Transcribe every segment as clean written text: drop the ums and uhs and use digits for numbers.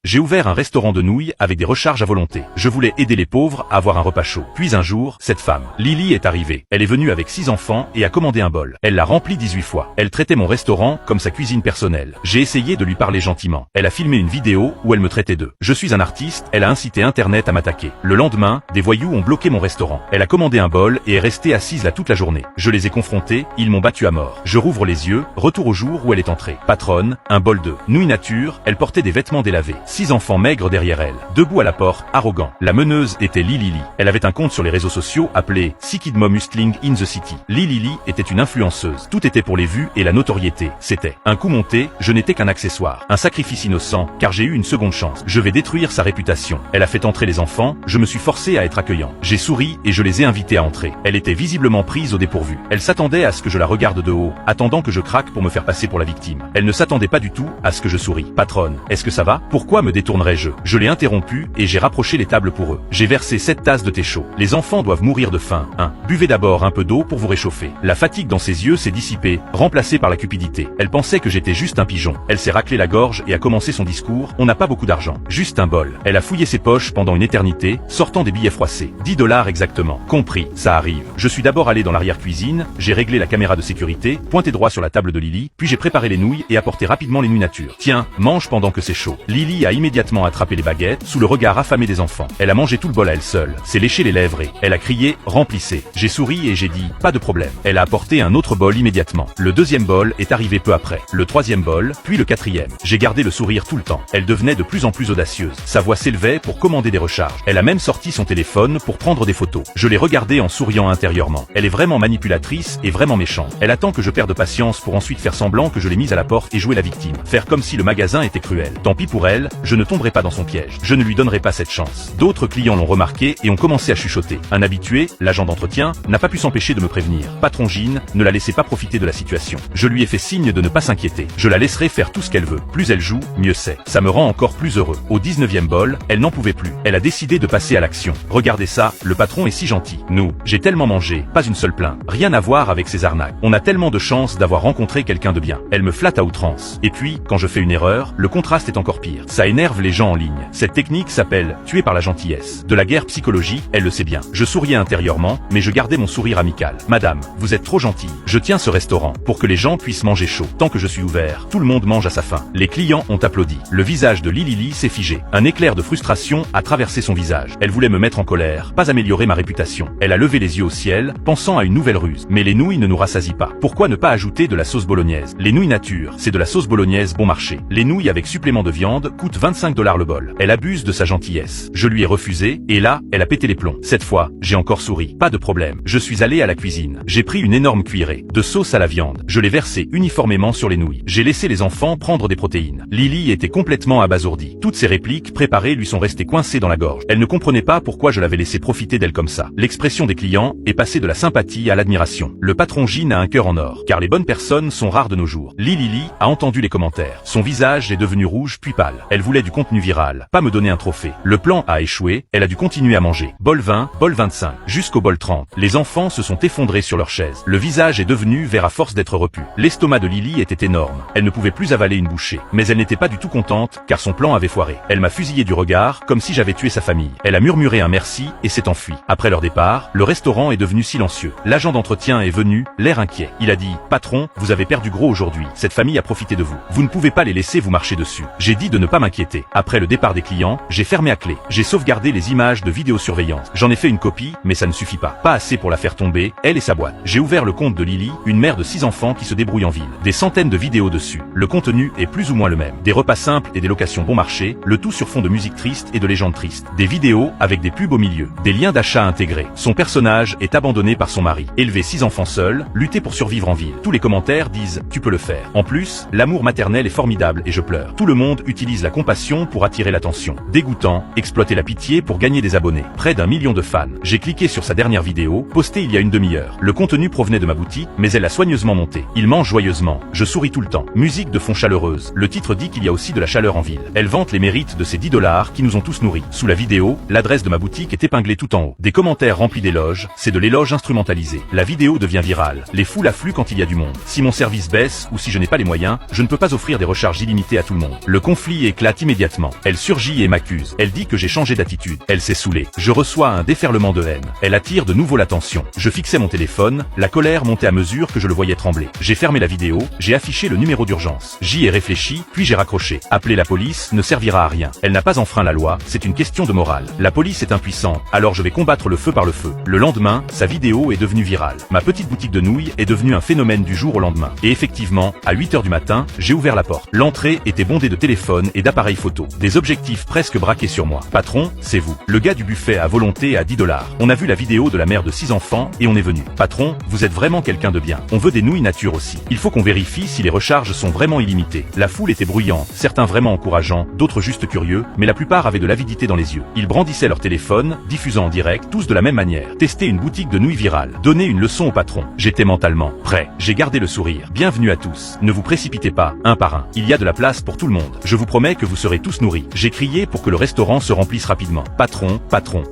J'ai ouvert un restaurant de nouilles avec des recharges à volonté. Je voulais aider les pauvres à avoir un repas chaud. Puis un jour, cette femme, Lily, est arrivée. Elle est venue avec 6 enfants et a commandé un bol. Elle l'a rempli 18 fois. Elle traitait mon restaurant comme sa cuisine personnelle. J'ai essayé de lui parler gentiment. Elle a filmé une vidéo où elle me traitait d'eux. Je suis un artiste, elle a incité Internet à m'attaquer. Le lendemain, des voyous ont bloqué mon restaurant. Elle a commandé un bol et est restée assise là toute la journée. Je les ai confrontés, ils m'ont battu à mort. Je rouvre les yeux, retour au jour où elle est entrée. Patronne, un bol de nouilles nature, elle portait des vêtements délavés. 6 enfants maigres derrière elle, debout à la porte, arrogant. La meneuse était Lily. Elle avait un compte sur les réseaux sociaux appelé Sick Mom Hustling in the City. Lily était une influenceuse. Tout était pour les vues et la notoriété. C'était un coup monté, je n'étais qu'un accessoire. Un sacrifice innocent, car j'ai eu une seconde chance. Je vais détruire sa réputation. Elle a fait entrer les enfants, je me suis forcé à être accueillant. J'ai souri et je les ai invités à entrer. Elle était visiblement prise au dépourvu. Elle s'attendait à ce que je la regarde de haut, attendant que je craque pour me faire passer pour la victime. Elle ne s'attendait pas du tout à ce que je souris. Patronne, est-ce que ça va? Pourquoi me détournerais-je? Je l'ai interrompu et j'ai rapproché les tables pour eux. J'ai versé 7 tasses de thé chaud. Les enfants doivent mourir de faim. Buvez d'abord un peu d'eau pour vous réchauffer. La fatigue dans ses yeux s'est dissipée, remplacée par la cupidité. Elle pensait que j'étais juste un pigeon. Elle s'est raclé la gorge et a commencé son discours. On n'a pas beaucoup d'argent. Juste un bol. Elle a fouillé ses poches pendant une éternité, sortant des billets froissés. 10 $ exactement. Compris, ça arrive. Je suis d'abord allé dans l'arrière-cuisine, j'ai réglé la caméra de sécurité, pointé droit sur la table de Lily, puis j'ai préparé les nouilles et apporté rapidement les nouilles nature. Tiens, mange pendant que c'est chaud. Lily a immédiatement attrapé les baguettes, sous le regard affamé des enfants. Elle a mangé tout le bol à elle seule, s'est léché les lèvres et elle a crié, remplissez. J'ai souri et j'ai dit, pas de problème. Elle a apporté un autre bol immédiatement. Le deuxième bol est arrivé peu après. Le troisième bol, puis le quatrième. J'ai gardé le sourire tout le temps. Elle devenait de plus en plus audacieuse. Sa voix s'élevait pour commander des recharges. Elle a même sorti son téléphone pour prendre des photos. Je l'ai regardée en souriant intérieurement. Elle est vraiment manipulatrice et vraiment méchante. Elle attend que je perde patience pour ensuite faire semblant que je l'ai mise à la porte et jouer la victime. Faire comme si le magasin était cruel. Tant pis pour elle, je ne tomberai pas dans son piège. Je ne lui donnerai pas cette chance. D'autres clients l'ont remarqué et ont commencé à chuchoter. Un habitué, l'agent d'entretien, n'a pas pu s'empêcher de me prévenir. Patron Jean, ne la laissez pas profiter de la situation. Je lui ai fait signe de ne pas s'inquiéter. Je la laisserai faire tout ce qu'elle veut. Plus elle joue, mieux c'est. Ça me rend encore plus heureux. Au 19e bol, elle n'en pouvait plus. Elle a décidé de passer à l'action. Regardez ça, le patron est si gentil. Nous, j'ai tellement mangé, pas une seule plainte. Rien à voir avec ces arnaques. On a tellement de chance d'avoir rencontré quelqu'un de bien. Elle me flatte à outrance. Et puis, quand je fais une erreur, le contraste est encore pire. Ça énerve les gens en ligne. Cette technique s'appelle tuer par la gentillesse. De la guerre psychologique, elle le sait bien. Je souriais intérieurement, mais je gardais mon sourire amical. Madame, vous êtes trop gentille. Je tiens ce restaurant pour que les gens puissent manger chaud. Tant que je suis ouvert, tout le monde mange à sa faim. Les clients ont applaudi. Le visage de Lily s'est figé. Un éclair de frustration a traversé son visage. Elle voulait me mettre en colère, pas améliorer ma réputation. Elle a levé les yeux au ciel, pensant à une nouvelle ruse. Mais les nouilles ne nous rassasient pas. Pourquoi ne pas ajouter de la sauce bolognaise? Les nouilles nature, c'est de la sauce bolognaise bon marché. Les nouilles avec supplément de viande coûtent 25 $ le bol. Elle abuse de sa gentillesse. Je lui ai refusé, et là, elle a pété les plombs. Cette fois, j'ai encore souri. Pas de problème. Je suis allé à la cuisine. J'ai pris une énorme cuillerée de sauce à la viande. Je l'ai versée uniformément sur les nouilles. J'ai laissé les enfants prendre des protéines. Lily était complètement abasourdie. Toutes ses répliques préparées lui sont restées coincées dans la gorge. Elle ne comprenait pas pourquoi je l'avais laissé profiter d'elle comme ça. L'expression des clients est passée de la sympathie à l'admiration. Le patron Jean a un cœur en or, car les bonnes personnes sont rares de nos jours. Lily a entendu les commentaires. Son visage est devenu rouge puis pâle. Elle voulait du contenu viral, pas me donner un trophée. Le plan a échoué, elle a dû continuer à manger. Bol 20, bol 25, jusqu'au bol 30. Les enfants se sont effondrés sur leurs chaises. Le visage est devenu vert à force d'être repu. L'estomac de Lily était énorme. Elle ne pouvait plus avaler une bouchée. Mais elle n'était pas du tout contente, car son plan avait foiré. Elle m'a fusillé du regard, comme si j'avais tué sa famille. Elle a murmuré un merci et s'est enfuie. Après leur départ, le restaurant est devenu silencieux. L'agent d'entretien est venu, l'air inquiet. Il a dit, patron, vous avez perdu gros aujourd'hui. Cette famille a profité de vous. Vous ne pouvez pas les laisser vous marcher dessus. J'ai dit de ne pas m'inquiéter. Après le départ des clients, j'ai fermé à clé. J'ai sauvegardé les images de vidéosurveillance. J'en ai fait une copie, mais ça ne suffit pas. Pas assez pour la faire tomber, elle et sa boîte. J'ai ouvert le compte de Lily, une mère de 6 enfants qui se débrouille en ville. Des centaines de vidéos dessus. Le contenu est plus ou moins le même. Des repas simples et des locations bon marché, le tout sur fond de musique triste et de légendes tristes. Des vidéos avec des pubs au milieu. Des liens d'achat intégrés. Son personnage est abandonné par son mari. Élever 6 enfants seuls, lutter pour survivre en ville. Tous les commentaires disent « tu peux le faire ». En plus, l'amour maternel est formidable et je pleure. Tout le monde utilise la compassion pour attirer l'attention. Dégoûtant, exploiter la pitié pour gagner des abonnés. Près d'1 million de fans. J'ai cliqué sur sa dernière vidéo, postée il y a une demi-heure. Le contenu provenait de ma boutique, mais elle l'a soigneusement monté. Il mange joyeusement. Je souris tout le temps. Musique de fond chaleureuse. Le titre dit qu'il y a aussi de la chaleur en ville. Elle vante les mérites de ces 10 $ qui nous ont tous nourris. Sous la vidéo, l'adresse de ma boutique est épinglée tout en haut. Des commentaires remplis d'éloges, c'est de l'éloge instrumentalisé. La vidéo devient virale. Les foules affluent quand il y a du monde. Si mon service baisse ou si je n'ai pas les moyens, je ne peux pas offrir des recharges illimitées à tout le monde. Le conflit éclate m'envoie immédiatement. Elle surgit et m'accuse. Elle dit que j'ai changé d'attitude. Elle s'est saoulée. Je reçois un déferlement de haine. Elle attire de nouveau l'attention. Je fixais mon téléphone, la colère montait à mesure que je le voyais trembler. J'ai fermé la vidéo, j'ai affiché le numéro d'urgence. J'y ai réfléchi, puis j'ai raccroché. Appeler la police ne servira à rien. Elle n'a pas enfreint la loi, c'est une question de morale. La police est impuissante, alors je vais combattre le feu par le feu. Le lendemain, sa vidéo est devenue virale. Ma petite boutique de nouilles est devenue un phénomène du jour au lendemain. Et effectivement, à 8 h du matin, j'ai ouvert la porte. L'entrée était bondée de téléphones et d'appareils photo. Des objectifs presque braqués sur moi. Patron, c'est vous. Le gars du buffet à volonté à 10 $. On a vu la vidéo de la mère de 6 enfants et on est venu. Patron, vous êtes vraiment quelqu'un de bien. On veut des nouilles nature aussi. Il faut qu'on vérifie si les recharges sont vraiment illimitées. La foule était bruyante, certains vraiment encourageants, d'autres juste curieux, mais la plupart avaient de l'avidité dans les yeux. Ils brandissaient leur téléphone, diffusant en direct, tous de la même manière. Tester une boutique de nouilles virale. Donner une leçon au patron. J'étais mentalement prêt. J'ai gardé le sourire. Bienvenue à tous. Ne vous précipitez pas, un par un. Il y a de la place pour tout le monde. Je vous promets que vous serez tous nourris. J'ai crié pour que le restaurant se remplisse rapidement. Patron,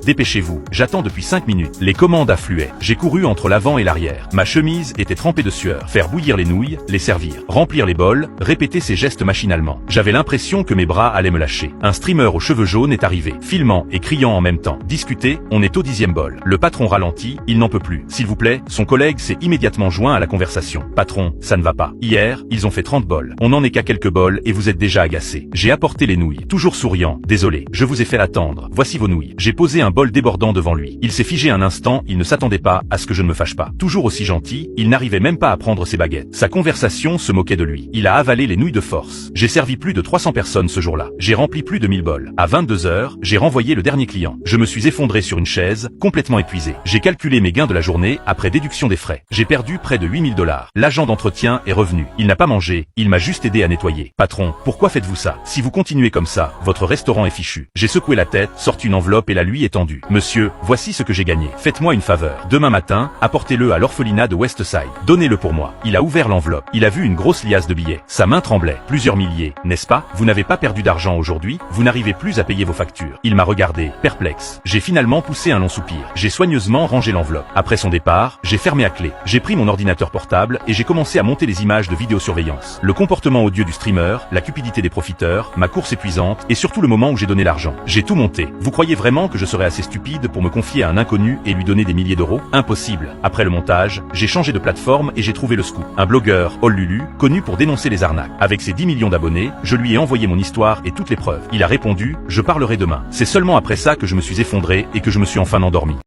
dépêchez-vous. J'attends depuis 5 minutes. Les commandes affluaient. J'ai couru entre l'avant et l'arrière. Ma chemise était trempée de sueur. Faire bouillir les nouilles, les servir, remplir les bols, répéter ces gestes machinalement. J'avais l'impression que mes bras allaient me lâcher. Un streamer aux cheveux jaunes est arrivé, filmant et criant en même temps. Discuter, on est au 10e bol. Le patron ralentit, il n'en peut plus. S'il vous plaît, son collègue s'est immédiatement joint à la conversation. Patron, ça ne va pas. Hier, ils ont fait 30 bols. On n'en est qu'à quelques bols et vous êtes déjà agacé. J'ai apporté les nouilles. Toujours souriant. Désolé, je vous ai fait attendre. Voici vos nouilles. J'ai posé un bol débordant devant lui. Il s'est figé un instant, il ne s'attendait pas à ce que je ne me fâche pas. Toujours aussi gentil, il n'arrivait même pas à prendre ses baguettes. Sa conversation se moquait de lui. Il a avalé les nouilles de force. J'ai servi plus de 300 personnes ce jour-là. J'ai rempli plus de 1000 bols. À 22 h, j'ai renvoyé le dernier client. Je me suis effondré sur une chaise, complètement épuisé. J'ai calculé mes gains de la journée après déduction des frais. J'ai perdu près de 8000 $. L'agent d'entretien est revenu. Il n'a pas mangé, il m'a juste aidé à nettoyer. Patron, pourquoi faites-vous ça? Si vous continuez comme ça, votre restaurant est fichu. J'ai secoué la tête, sorti une enveloppe et la lui ai tendue. Monsieur, voici ce que j'ai gagné. Faites-moi une faveur. Demain matin, apportez-le à l'orphelinat de Westside. Donnez-le pour moi. Il a ouvert l'enveloppe. Il a vu une grosse liasse de billets. Sa main tremblait. Plusieurs milliers, n'est-ce pas? Vous n'avez pas perdu d'argent aujourd'hui, vous n'arrivez plus à payer vos factures. Il m'a regardé, perplexe. J'ai finalement poussé un long soupir. J'ai soigneusement rangé l'enveloppe. Après son départ, j'ai fermé à clé. J'ai pris mon ordinateur portable et j'ai commencé à monter les images de vidéosurveillance. Le comportement odieux du streamer, la cupidité des profiteurs, ma course épuisante et surtout le moment où j'ai donné l'argent. J'ai tout monté. Vous croyez vraiment que je serais assez stupide pour me confier à un inconnu et lui donner des milliers d'euros? Impossible. Après le montage, j'ai changé de plateforme et j'ai trouvé le scoop. Un blogueur, Lulu, connu pour dénoncer les arnaques. Avec ses 10 millions d'abonnés, je lui ai envoyé mon histoire et toutes les preuves. Il a répondu, je parlerai demain. C'est seulement après ça que je me suis effondré et que je me suis enfin endormi.